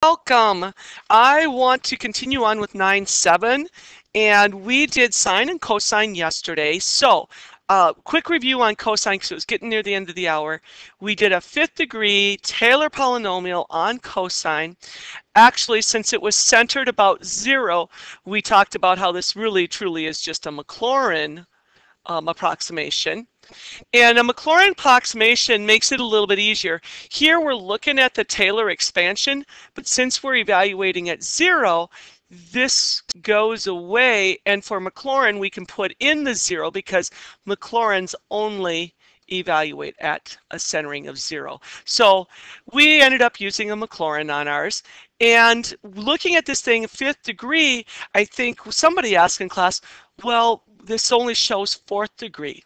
Welcome. I want to continue on with 9.7, and we did sine and cosine yesterday. So, quick review on cosine because it was getting near the end of the hour. We did a 5th degree Taylor polynomial on cosine. Actually, since it was centered about 0, we talked about how this really truly is just a Maclaurin approximation. And a Maclaurin approximation makes it a little bit easier. Here we're looking at the Taylor expansion, but since we're evaluating at 0, this goes away, and for Maclaurin we can put in the 0 because Maclaurins only evaluate at a centering of 0. So we ended up using a Maclaurin on ours. And looking at this thing 5th degree, I think somebody asked in class, well, this only shows 4th degree.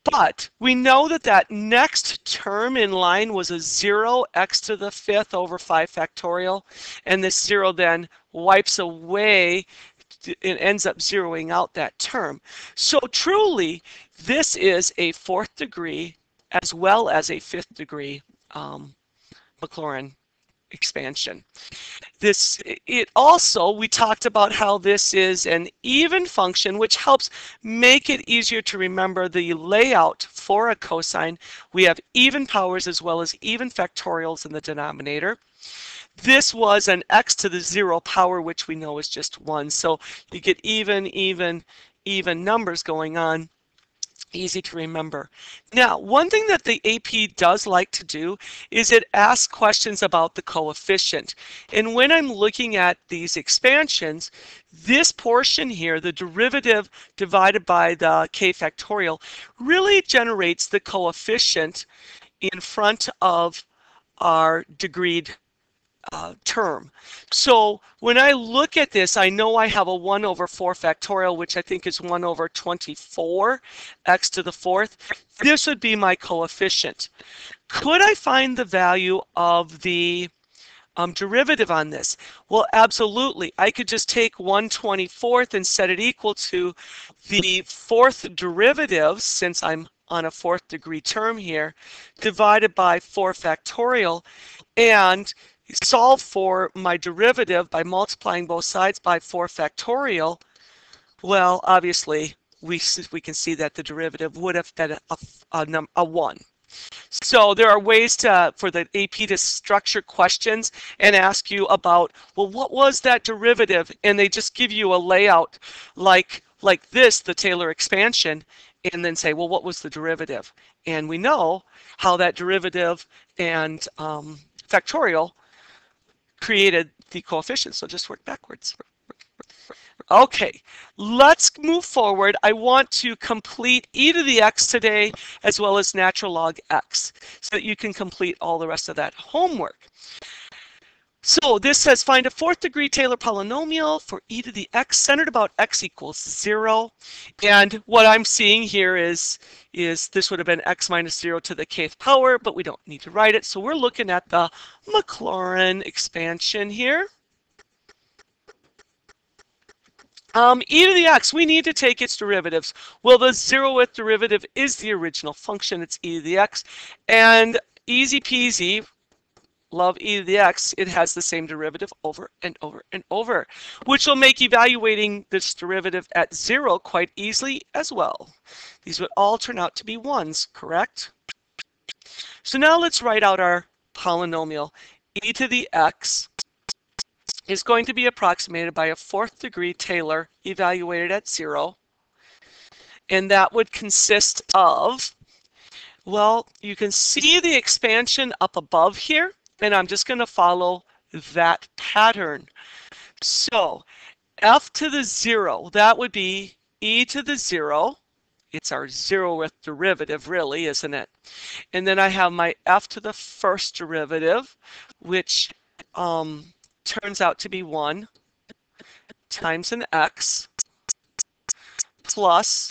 But we know that that next term in line was a 0, x to the 5th over 5 factorial, and this 0 then wipes away, it ends up zeroing out that term. So truly, this is a 4th degree as well as a 5th degree Maclaurin expansion. We talked about how this is an even function, which helps make it easier to remember the layout for a cosine. We have even powers as well as even factorials in the denominator. This was an x to the 0 power, which we know is just 1. So you get even numbers going on. Easy to remember. Now, one thing that the AP does like to do is it asks questions about the coefficient. And when I'm looking at these expansions, this portion here, the derivative divided by the k factorial, really generates the coefficient in front of our degreed term. So when I look at this, I know I have a 1 over 4 factorial, which I think is 1 over 24, x to the 4th. This would be my coefficient. Could I find the value of the derivative on this? Well, absolutely. I could just take 1/24 and set it equal to the 4th derivative, since I'm on a 4th degree term here, divided by 4 factorial, and solve for my derivative by multiplying both sides by 4 factorial. Well, obviously, we can see that the derivative would have been a 1. So there are ways for the AP to structure questions and ask you about, well, what was that derivative? And they just give you a layout like this, the Taylor expansion, and then say, well, what was the derivative? And we know how that derivative and factorial created the coefficient, so just work backwards. Okay, let's move forward. I want to complete e to the x today as well as natural log x so that you can complete all the rest of that homework. So this says find a 4th degree Taylor polynomial for e to the x centered about x equals 0. And what I'm seeing here is this would have been x minus 0 to the kth power, but we don't need to write it. So we're looking at the Maclaurin expansion here. E to the x, we need to take its derivatives. Well, the 0th derivative is the original function. It's e to the x. And easy peasy, love e to the x, it has the same derivative over and over and over, which will make evaluating this derivative at 0 quite easily as well. These would all turn out to be 1s, correct? So now let's write out our polynomial. E to the x is going to be approximated by a 4th degree Taylor evaluated at 0. And that would consist of, well, you can see the expansion up above here, and I'm just going to follow that pattern. So f to the 0, that would be e to the 0. It's our 0th derivative, really, isn't it? And then I have my f to the 1st derivative, which turns out to be 1 times an x plus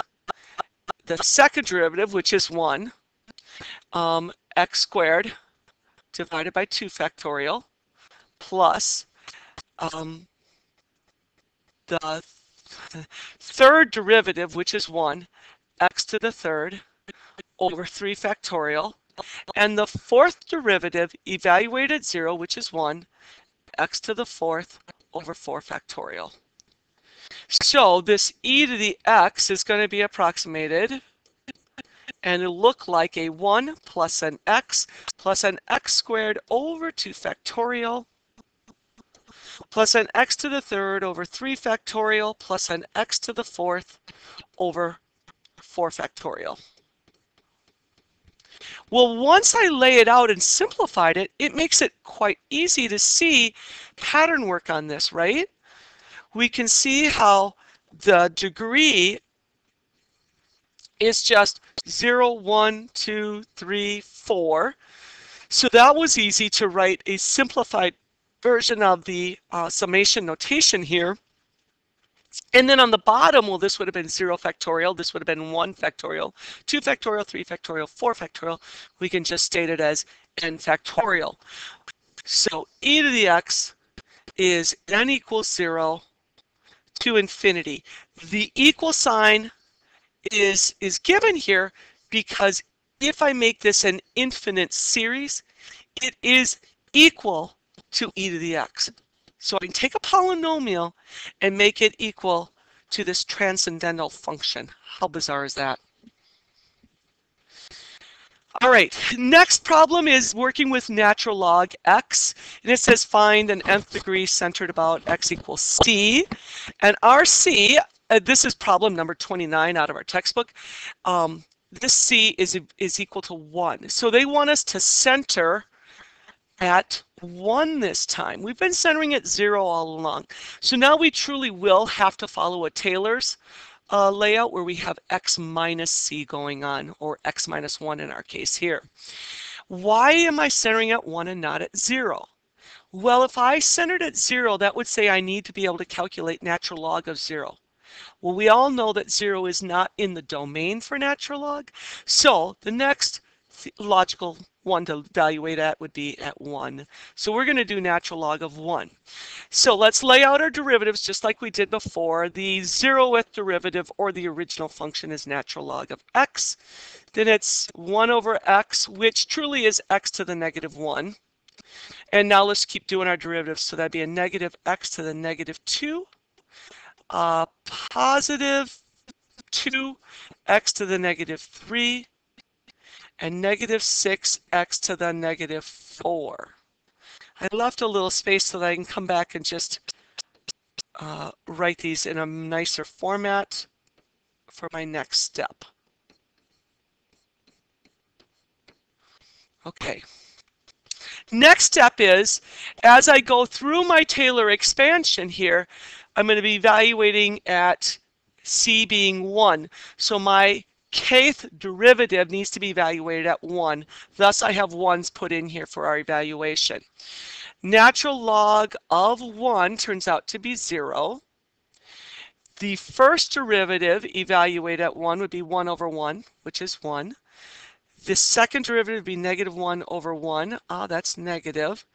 the 2nd derivative, which is 1, x squared divided by 2 factorial plus the 3rd derivative, which is 1, x to the 3rd over 3 factorial, and the 4th derivative evaluated at 0, which is 1, x to the fourth over 4 factorial. So this e to the x is going to be approximated, and it'll look like a 1 plus an x squared over 2 factorial plus an x to the third over 3 factorial plus an x to the fourth over 4 factorial. Well, once I lay it out and simplified it, it makes it quite easy to see pattern work on this, right? We can see how the degree is just 0, 1, 2, 3, 4. So that was easy to write a simplified version of the summation notation here. And then on the bottom, well, this would have been 0 factorial. This would have been 1 factorial, 2 factorial, 3 factorial, 4 factorial. We can just state it as n factorial. So e to the x is n equals 0 to infinity. The equal sign is given here because if I make this an infinite series, it is equal to e to the x. So I can take a polynomial and make it equal to this transcendental function. How bizarre is that? All right, next problem is working with natural log x, and it says find an nth degree centered about x equals c. And our c, this is problem number 29 out of our textbook. This c is equal to 1. So they want us to center at 1 this time. We've been centering at 0 all along. So now we truly will have to follow a Taylor's layout where we have x minus c going on, or x minus 1 in our case here. Why am I centering at 1 and not at 0? Well, if I centered at 0, that would say I need to be able to calculate natural log of 0. Well, we all know that 0 is not in the domain for natural log. So the next logical one to evaluate at would be at 1. So we're going to do natural log of 1. So let's lay out our derivatives just like we did before. The 0th derivative, or the original function, is natural log of x. Then it's 1 over x, which truly is x to the negative 1. And now let's keep doing our derivatives. So that'd be a negative x to the negative 2, positive 2x to the negative 3, and negative 6x to the negative 4. I left a little space so that I can come back and just write these in a nicer format for my next step. Okay. Next step is, as I go through my Taylor expansion here, I'm going to be evaluating at c being 1. So my kth derivative needs to be evaluated at 1. Thus, I have 1's put in here for our evaluation. Natural log of 1 turns out to be 0. The first derivative evaluated at 1 would be 1 over 1, which is 1. The second derivative would be negative 1 over 1. That's negative.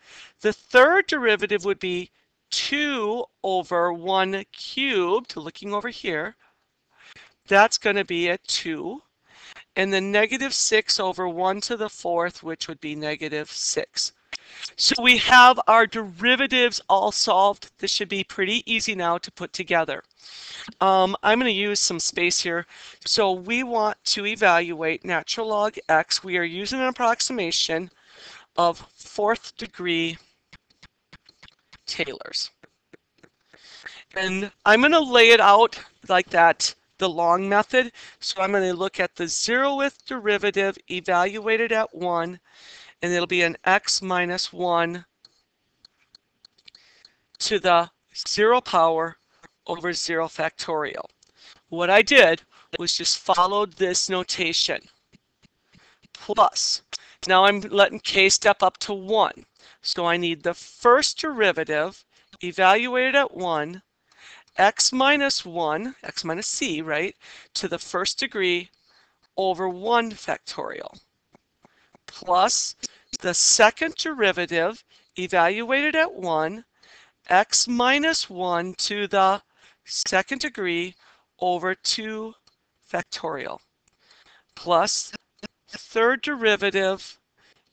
The third derivative would be 2 over 1 cubed, looking over here. That's going to be a 2. And then negative 6 over 1 to the fourth, which would be negative 6. So we have our derivatives all solved. This should be pretty easy now to put together. I'm going to use some space here. So we want to evaluate natural log x. We are using an approximation of 4th degree Taylor's. And I'm going to lay it out like that, the long method. So I'm going to look at the 0th derivative evaluated at 1, and it'll be an x minus 1 to the 0 power over 0 factorial. What I did was just followed this notation. Plus, now I'm letting k step up to 1. So I need the first derivative evaluated at 1, x minus 1, x minus c, right, to the first degree over 1 factorial, plus the second derivative evaluated at 1, x minus 1 to the second degree over 2 factorial, plus the third derivative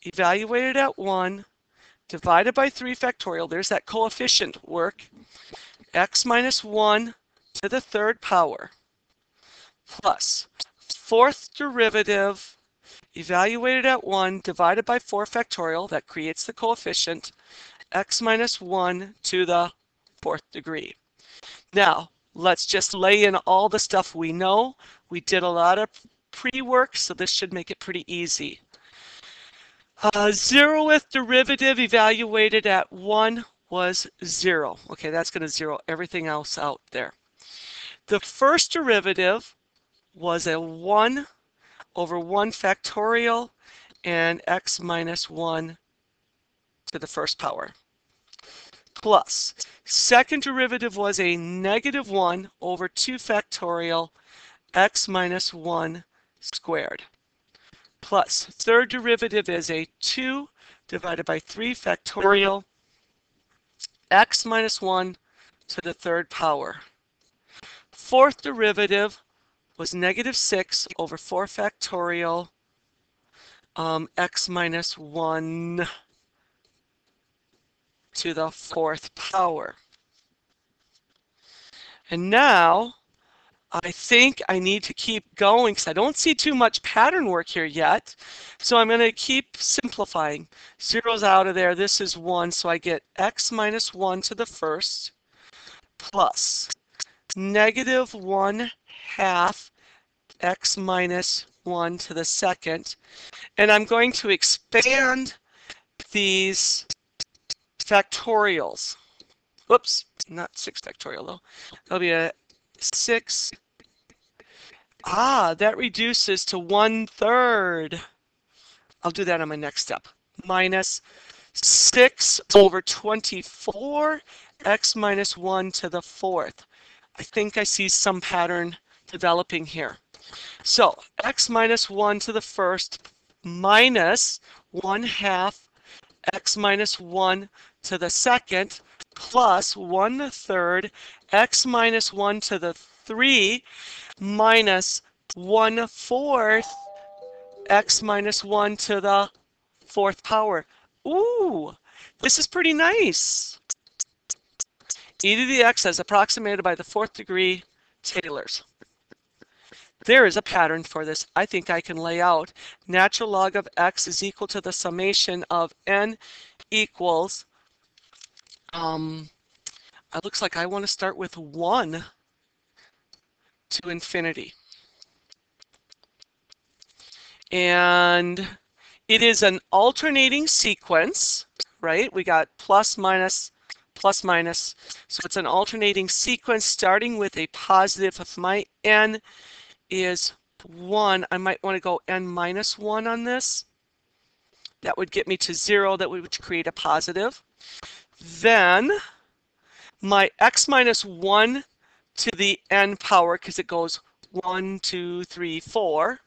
evaluated at 1, divided by 3 factorial, there's that coefficient work, x minus 1 to the third power, plus fourth derivative evaluated at 1 divided by 4 factorial, that creates the coefficient, x minus 1 to the fourth degree. Now, let's just lay in all the stuff we know. We did a lot of pre-work, so this should make it pretty easy. 0th derivative evaluated at 1 was 0. Okay, that's going to zero everything else out there. The first derivative was a 1 over 1 factorial and x minus 1 to the first power. Plus, second derivative was a negative 1 over 2 factorial x minus 1 squared. Plus, third derivative is a 2 divided by 3 factorial x minus 1 to the third power. Fourth derivative was negative 6 over 4 factorial x minus 1 to the fourth power. And now I think I need to keep going because I don't see too much pattern work here yet. So I'm going to keep simplifying. Zero's out of there. This is 1, so I get x minus 1 to the first plus negative 1/2 x minus 1 to the second. And I'm going to expand these factorials. Whoops, not 6 factorial though. That'll be a 6. That reduces to 1/3. I'll do that on my next step. Minus 6 over 24 x minus 1 to the fourth. I think I see some pattern developing here. So x minus 1 to the first minus 1/2 x minus 1 to the second plus 1/3 x minus 1 to the 3 minus 1/4 x minus 1 to the fourth power. Ooh, this is pretty nice. E to the x as approximated by the fourth degree Taylors. There is a pattern for this. I think I can lay out natural log of x is equal to the summation of n equals, it looks like I want to start with 1 to infinity. And it is an alternating sequence, right? We got plus, minus, plus, minus. So it's an alternating sequence starting with a positive. If my n is 1, I might want to go n minus 1 on this. That would get me to 0. That would create a positive. Then my x minus 1 to the n power, because it goes 1, 2, 3, 4,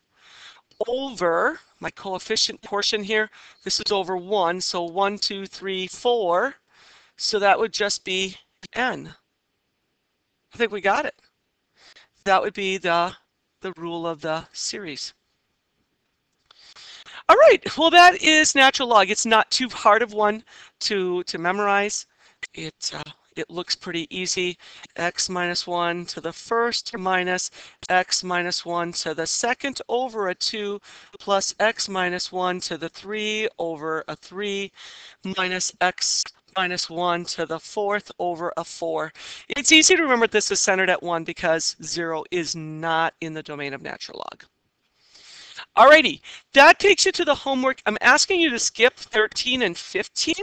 over my coefficient portion here. This is over 1, so 1, 2, 3, 4. So that would just be n. I think we got it. That would be the rule of the series. All right, well, that is natural log. It's not too hard of one to memorize. It looks pretty easy. X minus 1 to the first minus x minus 1 to the second over a 2 plus x minus 1 to the 3 over a 3 minus x minus 1 to the fourth over a 4. It's easy to remember this is centered at 1 because 0 is not in the domain of natural log. Alrighty, that takes you to the homework. I'm asking you to skip 13 and 15.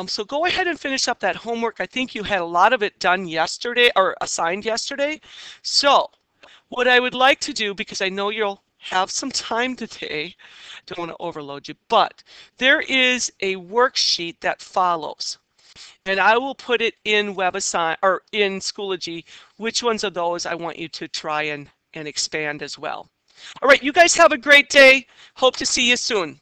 So go ahead and finish up that homework. I think you had a lot of it done yesterday or assigned yesterday. So what I would like to do, because I know you'll have some time today, don't want to overload you, but there is a worksheet that follows. And I will put it in WebAssign or in Schoology, which ones of those I want you to try and expand as well. All right, you guys have a great day. Hope to see you soon.